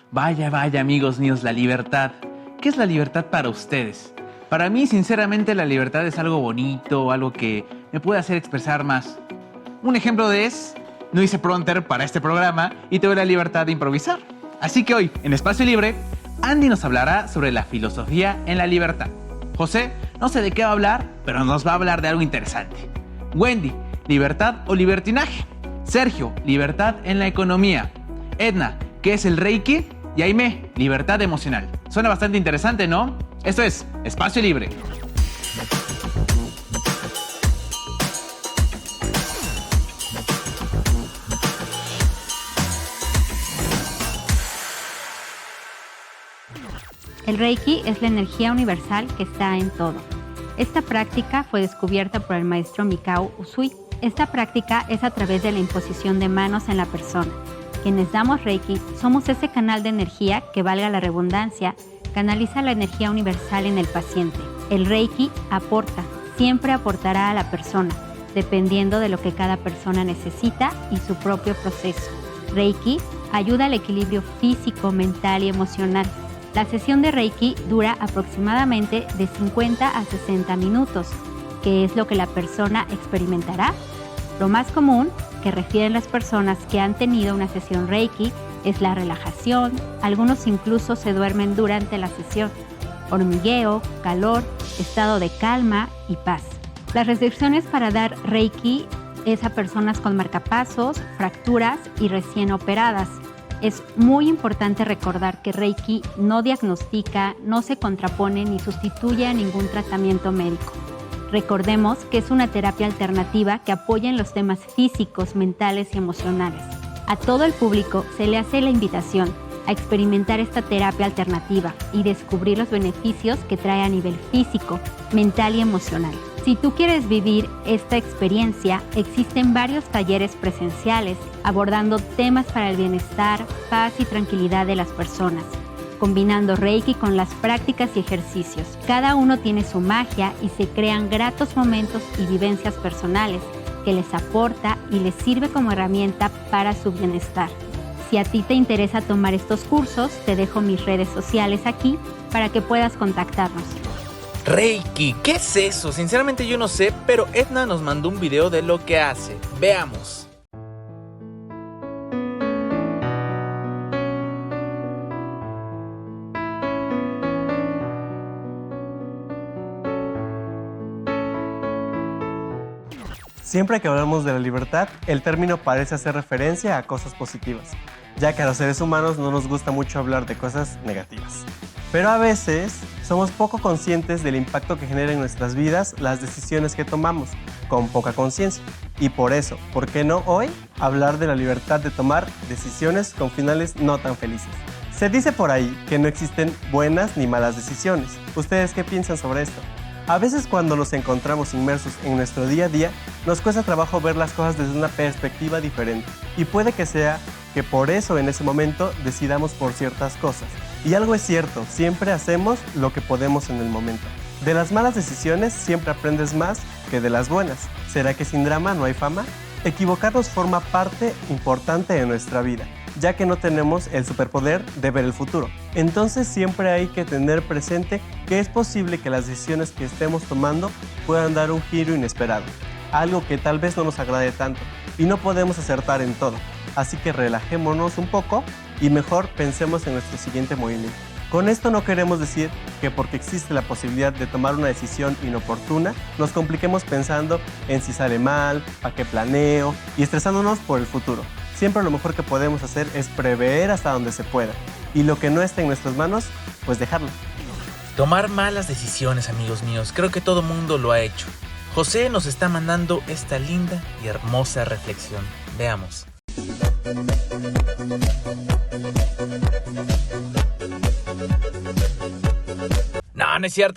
Vaya, amigos míos, la libertad. ¿Qué es la libertad para ustedes? Para mí, sinceramente, la libertad es algo bonito, algo que me puede hacer expresar más. Un ejemplo de es, no hice prompter para este programa y tuve la libertad de improvisar. Así que hoy, en Espacio Libre, Andy nos hablará sobre la filosofía en la libertad. José, no sé de qué va a hablar, pero nos va a hablar de algo interesante. Wendy, libertad o libertinaje. Sergio, libertad en la economía. Edna, ¿qué es el Reiki? Y Aimé, libertad emocional. Suena bastante interesante, ¿no? Esto es Espacio Libre. El Reiki es la energía universal que está en todo. Esta práctica fue descubierta por el maestro Mikao Usui. Esta práctica es a través de la imposición de manos en la persona. Quienes damos Reiki somos ese canal de energía que, valga la redundancia, canaliza la energía universal en el paciente. El Reiki aporta, siempre aportará a la persona, dependiendo de lo que cada persona necesita y su propio proceso. Reiki ayuda al equilibrio físico, mental y emocional. La sesión de Reiki dura aproximadamente de 50 a 60 minutos. ¿Qué es lo que la persona experimentará? Lo más común que refieren las personas que han tenido una sesión Reiki es la relajación, algunos incluso se duermen durante la sesión, hormigueo, calor, estado de calma y paz. Las restricciones para dar Reiki es a personas con marcapasos, fracturas y recién operadas. Es muy importante recordar que Reiki no diagnostica, no se contrapone ni sustituye a ningún tratamiento médico. Recordemos que es una terapia alternativa que apoya en los temas físicos, mentales y emocionales. A todo el público se le hace la invitación a experimentar esta terapia alternativa y descubrir los beneficios que trae a nivel físico, mental y emocional. Si tú quieres vivir esta experiencia, existen varios talleres presenciales abordando temas para el bienestar, paz y tranquilidad de las personas, combinando Reiki con las prácticas y ejercicios. Cada uno tiene su magia y se crean gratos momentos y vivencias personales que les aporta y les sirve como herramienta para su bienestar. Si a ti te interesa tomar estos cursos, te dejo mis redes sociales aquí para que puedas contactarnos. Reiki, ¿qué es eso? Sinceramente yo no sé, pero Edna nos mandó un video de lo que hace. Veamos. Siempre que hablamos de la libertad, el término parece hacer referencia a cosas positivas, ya que a los seres humanos no nos gusta mucho hablar de cosas negativas. Pero a veces somos poco conscientes del impacto que generan en nuestras vidas las decisiones que tomamos, con poca conciencia. Y por eso, ¿por qué no hoy hablar de la libertad de tomar decisiones con finales no tan felices? Se dice por ahí que no existen buenas ni malas decisiones. ¿Ustedes qué piensan sobre esto? A veces cuando nos encontramos inmersos en nuestro día a día, nos cuesta trabajo ver las cosas desde una perspectiva diferente. Y puede que sea que por eso en ese momento decidamos por ciertas cosas. Y algo es cierto, siempre hacemos lo que podemos en el momento. De las malas decisiones siempre aprendes más que de las buenas. ¿Será que sin drama no hay fama? Equivocarnos forma parte importante de nuestra vida, ya que no tenemos el superpoder de ver el futuro. Entonces siempre hay que tener presente que es posible que las decisiones que estemos tomando puedan dar un giro inesperado, algo que tal vez no nos agrade tanto, y no podemos acertar en todo. Así que relajémonos un poco y mejor pensemos en nuestro siguiente movimiento. Con esto no queremos decir que porque existe la posibilidad de tomar una decisión inoportuna, nos compliquemos pensando en si sale mal, a qué planeo y estresándonos por el futuro. Siempre lo mejor que podemos hacer es prever hasta donde se pueda. Y lo que no está en nuestras manos, pues dejarlo. Tomar malas decisiones, amigos míos. Creo que todo mundo lo ha hecho. José nos está mandando esta linda y hermosa reflexión. Veamos.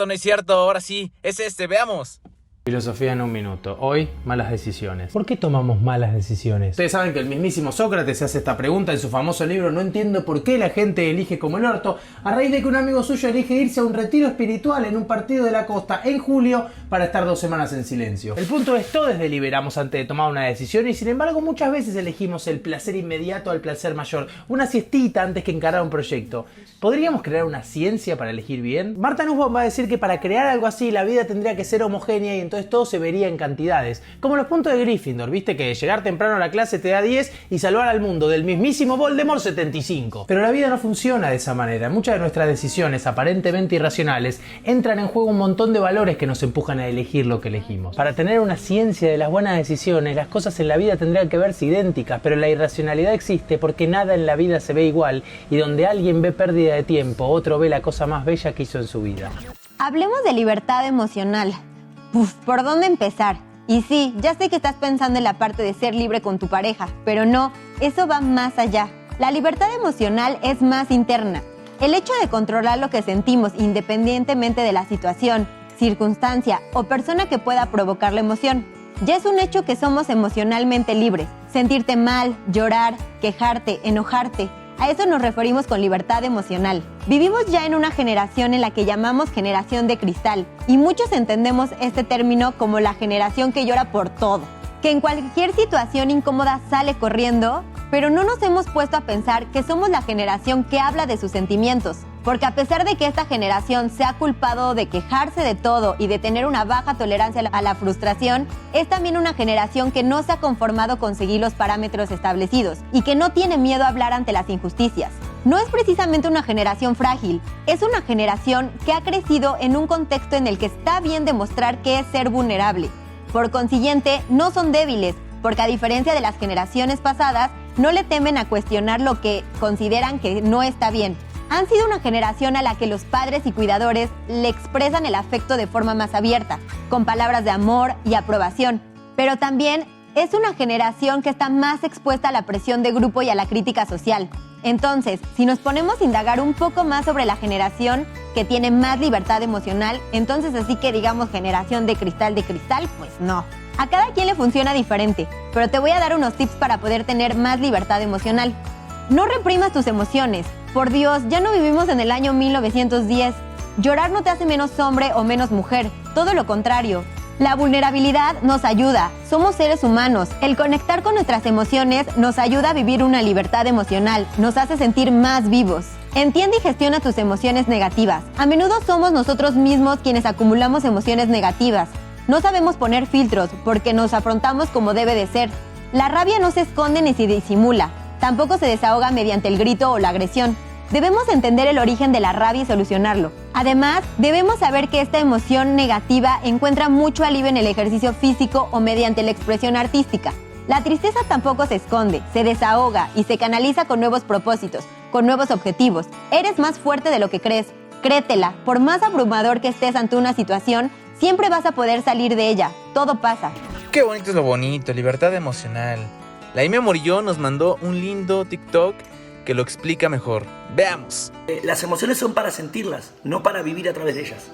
No es cierto. Ahora sí, es este, veamos. Filosofía en un minuto. Hoy, malas decisiones. ¿Por qué tomamos malas decisiones? Ustedes saben que el mismísimo Sócrates se hace esta pregunta en su famoso libro No entiendo por qué la gente elige como el orto, a raíz de que un amigo suyo elige irse a un retiro espiritual en un partido de la costa en julio para estar 2 semanas en silencio. El punto es, todos deliberamos antes de tomar una decisión y sin embargo muchas veces elegimos el placer inmediato al placer mayor, una siestita antes que encarar un proyecto. ¿Podríamos crear una ciencia para elegir bien? Marta Nussbaum va a decir que para crear algo así la vida tendría que ser homogénea y entonces todo se vería en cantidades. Como los puntos de Gryffindor, ¿viste? Que llegar temprano a la clase te da 10 y salvar al mundo del mismísimo Voldemort 75. Pero la vida no funciona de esa manera. Muchas de nuestras decisiones aparentemente irracionales entran en juego un montón de valores que nos empujan a elegir lo que elegimos. Para tener una ciencia de las buenas decisiones, las cosas en la vida tendrían que verse idénticas, pero la irracionalidad existe porque nada en la vida se ve igual y donde alguien ve pérdida de tiempo, otro ve la cosa más bella que hizo en su vida. Hablemos de libertad emocional. ¿Por dónde empezar? Y sí, ya sé que estás pensando en la parte de ser libre con tu pareja, pero no, eso va más allá. La libertad emocional es más interna. El hecho de controlar lo que sentimos independientemente de la situación, circunstancia o persona que pueda provocar la emoción. Ya es un hecho que somos emocionalmente libres. Sentirte mal, llorar, quejarte, enojarte. A eso nos referimos con libertad emocional. Vivimos ya en una generación en la que llamamos generación de cristal y muchos entendemos este término como la generación que llora por todo, que en cualquier situación incómoda sale corriendo, pero no nos hemos puesto a pensar que somos la generación que habla de sus sentimientos, porque a pesar de que esta generación se ha culpado de quejarse de todo y de tener una baja tolerancia a la frustración, es también una generación que no se ha conformado con seguir los parámetros establecidos y que no tiene miedo a hablar ante las injusticias. No es precisamente una generación frágil, es una generación que ha crecido en un contexto en el que está bien demostrar qué es ser vulnerable. Por consiguiente, no son débiles, porque a diferencia de las generaciones pasadas, no le temen a cuestionar lo que consideran que no está bien. Han sido una generación a la que los padres y cuidadores le expresan el afecto de forma más abierta, con palabras de amor y aprobación. Pero también es una generación que está más expuesta a la presión de grupo y a la crítica social. Entonces, si nos ponemos a indagar un poco más sobre la generación que tiene más libertad emocional, entonces así que digamos generación de cristal, pues no. A cada quien le funciona diferente, pero te voy a dar unos tips para poder tener más libertad emocional. No reprimas tus emociones. Por Dios, ya no vivimos en el año 1910. Llorar no te hace menos hombre o menos mujer, todo lo contrario. La vulnerabilidad nos ayuda, somos seres humanos. El conectar con nuestras emociones nos ayuda a vivir una libertad emocional, nos hace sentir más vivos. Entiende y gestiona tus emociones negativas. A menudo somos nosotros mismos quienes acumulamos emociones negativas. No sabemos poner filtros porque nos afrontamos como debe de ser. La rabia no se esconde ni se disimula. Tampoco se desahoga mediante el grito o la agresión. Debemos entender el origen de la rabia y solucionarlo. Además, debemos saber que esta emoción negativa encuentra mucho alivio en el ejercicio físico o mediante la expresión artística. La tristeza tampoco se esconde, se desahoga y se canaliza con nuevos propósitos, con nuevos objetivos. Eres más fuerte de lo que crees. Créetela, por más abrumador que estés ante una situación, siempre vas a poder salir de ella. Todo pasa. Qué bonito es lo bonito, libertad emocional. La Ime Morillo nos mandó un lindo TikTok que lo explica mejor. Veamos. Las emociones son para sentirlas, no para vivir a través de ellas.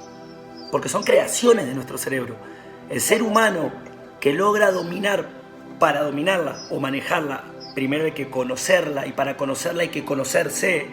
Porque son creaciones de nuestro cerebro. El ser humano que logra dominar, para dominarla o manejarla, primero hay que conocerla y para conocerla hay que conocerse.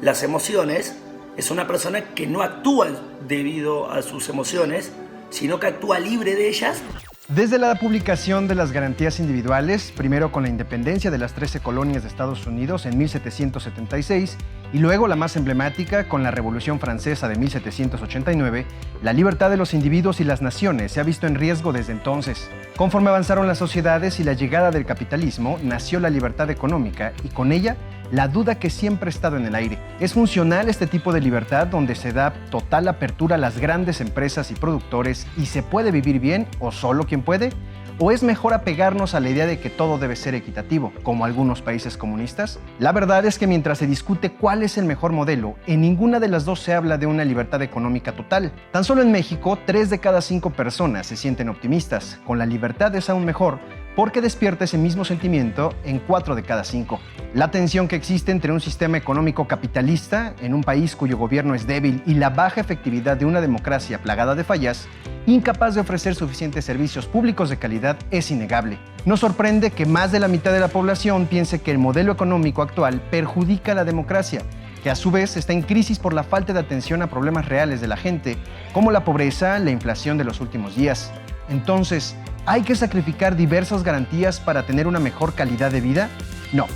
Las emociones es una persona que no actúa debido a sus emociones, sino que actúa libre de ellas. Desde la publicación de las garantías individuales, primero con la independencia de las 13 colonias de Estados Unidos en 1776 y luego la más emblemática con la Revolución Francesa de 1789, la libertad de los individuos y las naciones se ha visto en riesgo desde entonces. Conforme avanzaron las sociedades y la llegada del capitalismo, nació la libertad económica y con ella la duda que siempre ha estado en el aire. ¿Es funcional este tipo de libertad donde se da total apertura a las grandes empresas y productores y se puede vivir bien o solo quien puede? ¿O es mejor apegarnos a la idea de que todo debe ser equitativo, como algunos países comunistas? La verdad es que mientras se discute cuál es el mejor modelo, en ninguna de las dos se habla de una libertad económica total. Tan solo en México, 3 de cada 5 personas se sienten optimistas. Con la libertad es aún mejor, porque despierta ese mismo sentimiento en 4 de cada 5. La tensión que existe entre un sistema económico capitalista en un país cuyo gobierno es débil y la baja efectividad de una democracia plagada de fallas, incapaz de ofrecer suficientes servicios públicos de calidad, es innegable. No sorprende que más de la mitad de la población piense que el modelo económico actual perjudica a la democracia, que a su vez está en crisis por la falta de atención a problemas reales de la gente, como la pobreza, la inflación de los últimos días. Entonces, ¿hay que sacrificar diversas garantías para tener una mejor calidad de vida? No.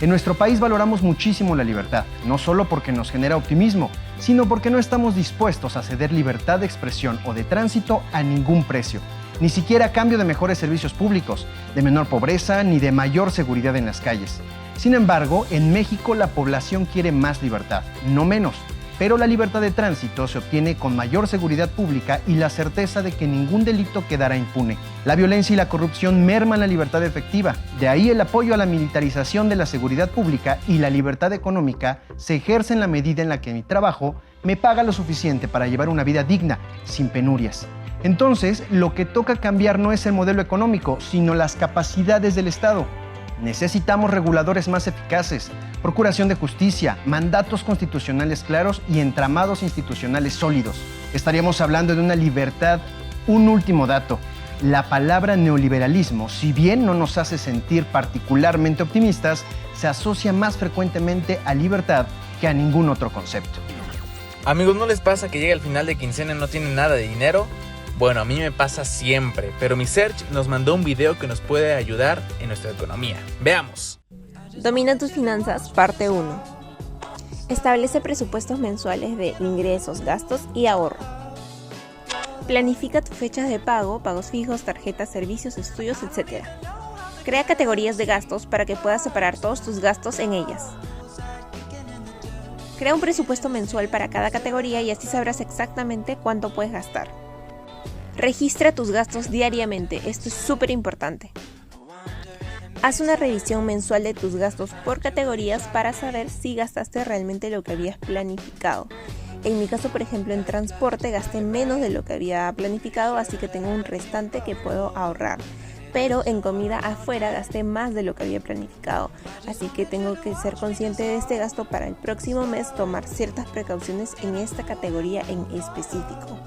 En nuestro país valoramos muchísimo la libertad, no solo porque nos genera optimismo, sino porque no estamos dispuestos a ceder libertad de expresión o de tránsito a ningún precio, ni siquiera a cambio de mejores servicios públicos, de menor pobreza ni de mayor seguridad en las calles. Sin embargo, en México la población quiere más libertad, no menos, pero la libertad de tránsito se obtiene con mayor seguridad pública y la certeza de que ningún delito quedará impune. La violencia y la corrupción merman la libertad efectiva, de ahí el apoyo a la militarización de la seguridad pública, y la libertad económica se ejerce en la medida en la que mi trabajo me paga lo suficiente para llevar una vida digna, sin penurias. Entonces, lo que toca cambiar no es el modelo económico, sino las capacidades del Estado. Necesitamos reguladores más eficaces, procuración de justicia, mandatos constitucionales claros y entramados institucionales sólidos. Estaríamos hablando de una libertad. Un último dato: la palabra neoliberalismo, si bien no nos hace sentir particularmente optimistas, se asocia más frecuentemente a libertad que a ningún otro concepto. Amigos, ¿no les pasa que llega el final de quincena y no tienen nada de dinero? Bueno, a mí me pasa siempre, pero mi Serge nos mandó un video que nos puede ayudar en nuestra economía. Veamos. Domina tus finanzas, parte 1. Establece presupuestos mensuales de ingresos, gastos y ahorro. Planifica tus fechas de pago, pagos fijos, tarjetas, servicios, estudios, etc. Crea categorías de gastos para que puedas separar todos tus gastos en ellas. Crea un presupuesto mensual para cada categoría y así sabrás exactamente cuánto puedes gastar. Registra tus gastos diariamente, esto es súper importante. Haz una revisión mensual de tus gastos por categorías para saber si gastaste realmente lo que habías planificado. En mi caso, por ejemplo, en transporte gasté menos de lo que había planificado, así que tengo un restante que puedo ahorrar. Pero en comida afuera gasté más de lo que había planificado, así que tengo que ser consciente de este gasto para el próximo mes, tomar ciertas precauciones en esta categoría en específico.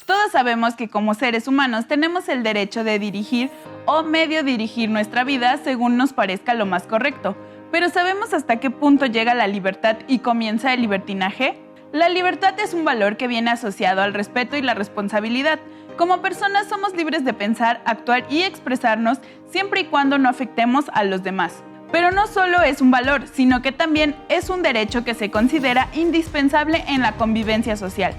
Todos sabemos que como seres humanos tenemos el derecho de dirigir o medio dirigir nuestra vida según nos parezca lo más correcto. Pero ¿sabemos hasta qué punto llega la libertad y comienza el libertinaje? La libertad es un valor que viene asociado al respeto y la responsabilidad. Como personas somos libres de pensar, actuar y expresarnos siempre y cuando no afectemos a los demás. Pero no solo es un valor, sino que también es un derecho que se considera indispensable en la convivencia social,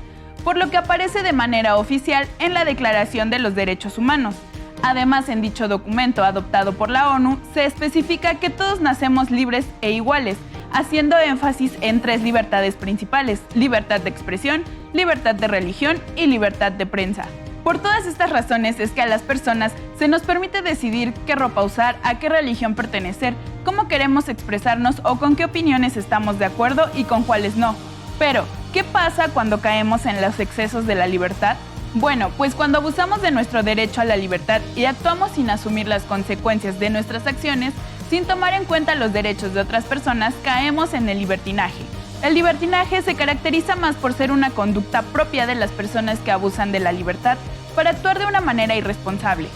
por lo que aparece de manera oficial en la Declaración de los Derechos Humanos. Además, en dicho documento adoptado por la ONU, se especifica que todos nacemos libres e iguales, haciendo énfasis en 3 libertades principales: libertad de expresión, libertad de religión y libertad de prensa. Por todas estas razones es que a las personas se nos permite decidir qué ropa usar, a qué religión pertenecer, cómo queremos expresarnos o con qué opiniones estamos de acuerdo y con cuáles no. Pero, ¿qué pasa cuando caemos en los excesos de la libertad? Bueno, pues cuando abusamos de nuestro derecho a la libertad y actuamos sin asumir las consecuencias de nuestras acciones, sin tomar en cuenta los derechos de otras personas, caemos en el libertinaje. El libertinaje se caracteriza más por ser una conducta propia de las personas que abusan de la libertad para actuar de una manera irresponsable,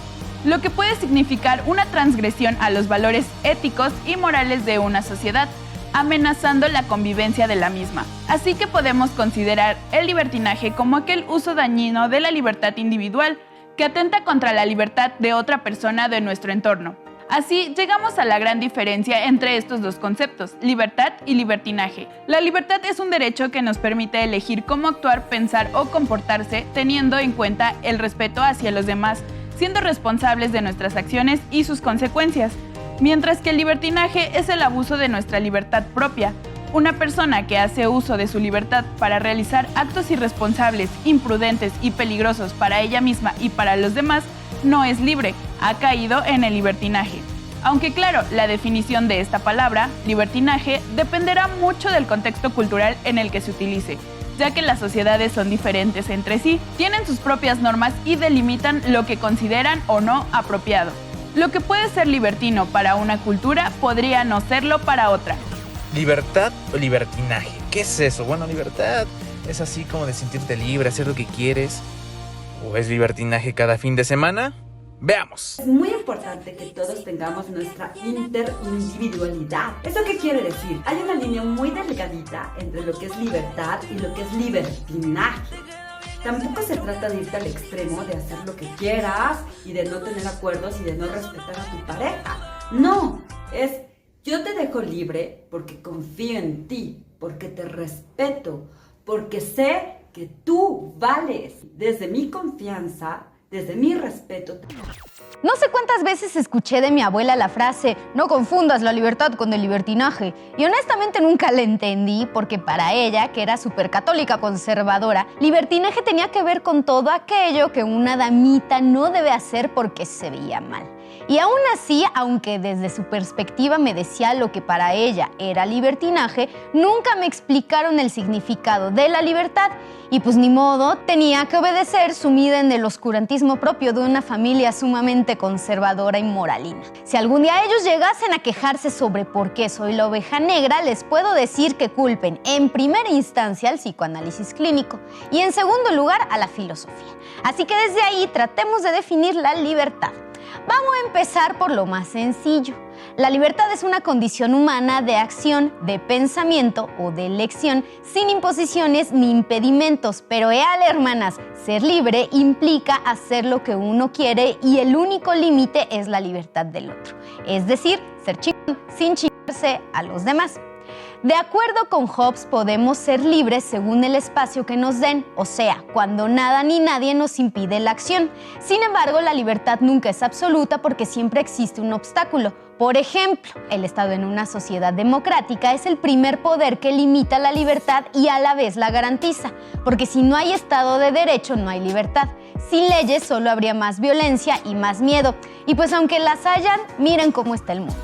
lo que puede significar una transgresión a los valores éticos y morales de una sociedad, amenazando la convivencia de la misma. Así que podemos considerar el libertinaje como aquel uso dañino de la libertad individual que atenta contra la libertad de otra persona de nuestro entorno. Así llegamos a la gran diferencia entre estos dos conceptos, libertad y libertinaje. La libertad es un derecho que nos permite elegir cómo actuar, pensar o comportarse, teniendo en cuenta el respeto hacia los demás, siendo responsables de nuestras acciones y sus consecuencias. Mientras que el libertinaje es el abuso de nuestra libertad propia. Una persona que hace uso de su libertad para realizar actos irresponsables, imprudentes y peligrosos para ella misma y para los demás, no es libre, ha caído en el libertinaje. Aunque claro, la definición de esta palabra, libertinaje, dependerá mucho del contexto cultural en el que se utilice. ya que las sociedades son diferentes entre sí, tienen sus propias normas y delimitan lo que consideran o no apropiado. Lo que puede ser libertino para una cultura podría no serlo para otra. ¿Libertad o libertinaje? ¿Qué es eso? Bueno, libertad es así como de sentirte libre, hacer lo que quieres. ¿O es libertinaje cada fin de semana? Veamos. Es muy importante que todos tengamos nuestra interindividualidad. ¿Eso qué quiere decir? Hay una línea muy delgadita entre lo que es libertad y lo que es libertinaje. Tampoco se trata de irte al extremo de hacer lo que quieras y de no tener acuerdos y de no respetar a tu pareja. No, es yo te dejo libre porque confío en ti, porque te respeto, porque sé que tú vales. Desde mi confianza, desde mi respeto. No sé cuántas veces escuché de mi abuela la frase, no confundas la libertad con el libertinaje. Y honestamente nunca la entendí porque para ella, que era súper católica conservadora, libertinaje tenía que ver con todo aquello que una damita no debe hacer porque se veía mal. Y aún así, aunque desde su perspectiva me decía lo que para ella era libertinaje, nunca me explicaron el significado de la libertad. Y pues ni modo, tenía que obedecer sumida en el oscurantismo propio de una familia sumamente conservadora y moralina. Si algún día ellos llegasen a quejarse sobre por qué soy la oveja negra, les puedo decir que culpen en primera instancia al psicoanálisis clínico y en segundo lugar a la filosofía. Así que desde ahí tratemos de definir la libertad. Vamos a empezar por lo más sencillo. La libertad es una condición humana de acción, de pensamiento o de elección, sin imposiciones ni impedimentos. Pero hermanas, ser libre implica hacer lo que uno quiere y el único límite es la libertad del otro. Es decir, ser chingón sin chingarse a los demás. De acuerdo con Hobbes, podemos ser libres según el espacio que nos den, o sea, cuando nada ni nadie nos impide la acción. Sin embargo, la libertad nunca es absoluta porque siempre existe un obstáculo. Por ejemplo, el Estado en una sociedad democrática es el primer poder que limita la libertad y a la vez la garantiza, porque si no hay Estado de Derecho, no hay libertad. Sin leyes solo habría más violencia y más miedo. Y pues aunque las hayan, miren cómo está el mundo.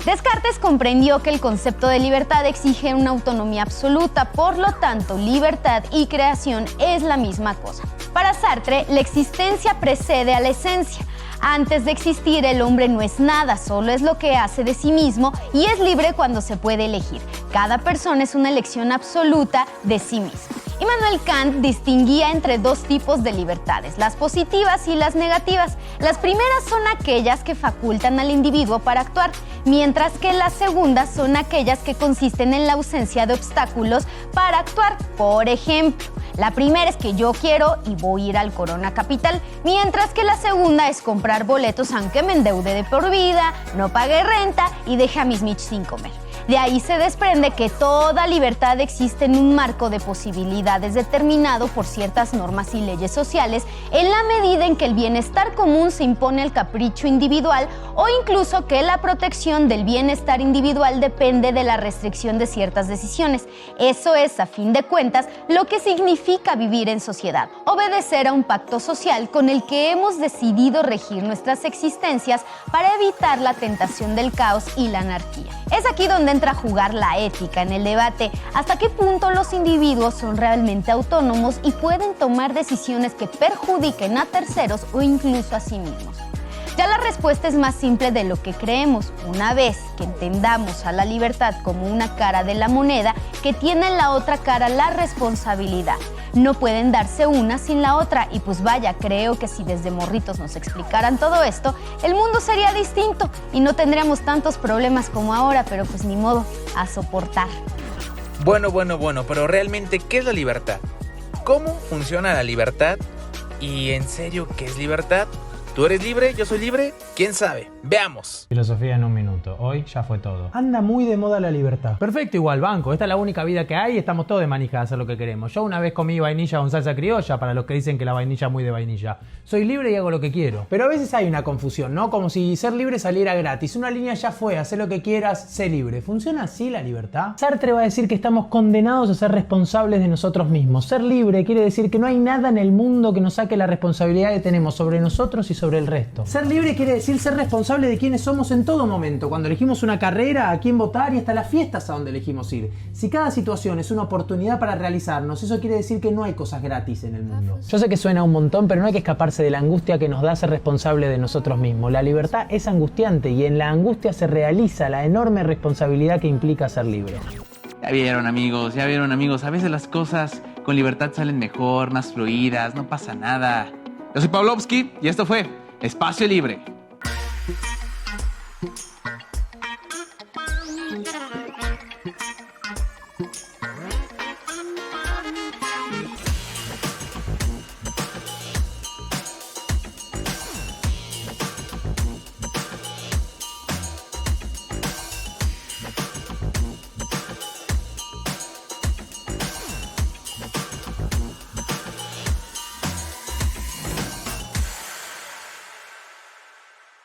Descartes comprendió que el concepto de libertad exige una autonomía absoluta, por lo tanto, libertad y creación es la misma cosa. Para Sartre, la existencia precede a la esencia. Antes de existir, el hombre no es nada, solo es lo que hace de sí mismo y es libre cuando se puede elegir. Cada persona es una elección absoluta de sí mismo. Immanuel Kant distinguía entre dos tipos de libertades, las positivas y las negativas. Las primeras son aquellas que facultan al individuo para actuar, mientras que las segundas son aquellas que consisten en la ausencia de obstáculos para actuar. Por ejemplo, la primera es que yo quiero y voy a ir al Corona Capital, mientras que la segunda es comprar boletos aunque me endeude de por vida, no pague renta y deje a mis Mitch sin comer. De ahí se desprende que toda libertad existe en un marco de posibilidades determinado por ciertas normas y leyes sociales en la medida en que el bienestar común se impone al capricho individual o incluso que la protección del bienestar individual depende de la restricción de ciertas decisiones. Eso es, a fin de cuentas, lo que significa vivir en sociedad, obedecer a un pacto social con el que hemos decidido regir nuestras existencias para evitar la tentación del caos y la anarquía. Es aquí donde entra a jugar la ética en el debate, hasta qué punto los individuos son realmente autónomos y pueden tomar decisiones que perjudiquen a terceros o incluso a sí mismos. Ya la respuesta es más simple de lo que creemos, una vez que entendamos a la libertad como una cara de la moneda que tiene en la otra cara la responsabilidad. No pueden darse una sin la otra y pues vaya, creo que si desde morritos nos explicaran todo esto, el mundo sería distinto y no tendríamos tantos problemas como ahora, pero pues ni modo, a soportar. Bueno, pero realmente, ¿qué es la libertad? ¿Cómo funciona la libertad? ¿Y en serio qué es libertad? ¿Tú eres libre? ¿Yo soy libre? ¿Quién sabe? Veamos. Filosofía en un minuto. Hoy ya fue todo. Anda muy de moda la libertad. Perfecto, igual, banco. Esta es la única vida que hay y estamos todos de manija a hacer lo que queremos. Yo una vez comí vainilla con salsa criolla, para los que dicen que la vainilla es muy de vainilla. Soy libre y hago lo que quiero. Pero a veces hay una confusión, ¿no? Como si ser libre saliera gratis. Una línea ya fue, haz lo que quieras, sé libre. ¿Funciona así la libertad? Sartre va a decir que estamos condenados a ser responsables de nosotros mismos. Ser libre quiere decir que no hay nada en el mundo que nos saque la responsabilidad que tenemos sobre nosotros y sobre sobre el resto. Ser libre quiere decir ser responsable de quiénes somos en todo momento. Cuando elegimos una carrera, a quién votar y hasta las fiestas a donde elegimos ir. Si cada situación es una oportunidad para realizarnos, eso quiere decir que no hay cosas gratis en el mundo. Yo sé que suena un montón, pero no hay que escaparse de la angustia que nos da ser responsable de nosotros mismos. La libertad es angustiante y en la angustia se realiza la enorme responsabilidad que implica ser libre. Ya vieron amigos, a veces las cosas con libertad salen mejor, más fluidas, no pasa nada. Yo soy Pavlovsky y esto fue Espacio Libre.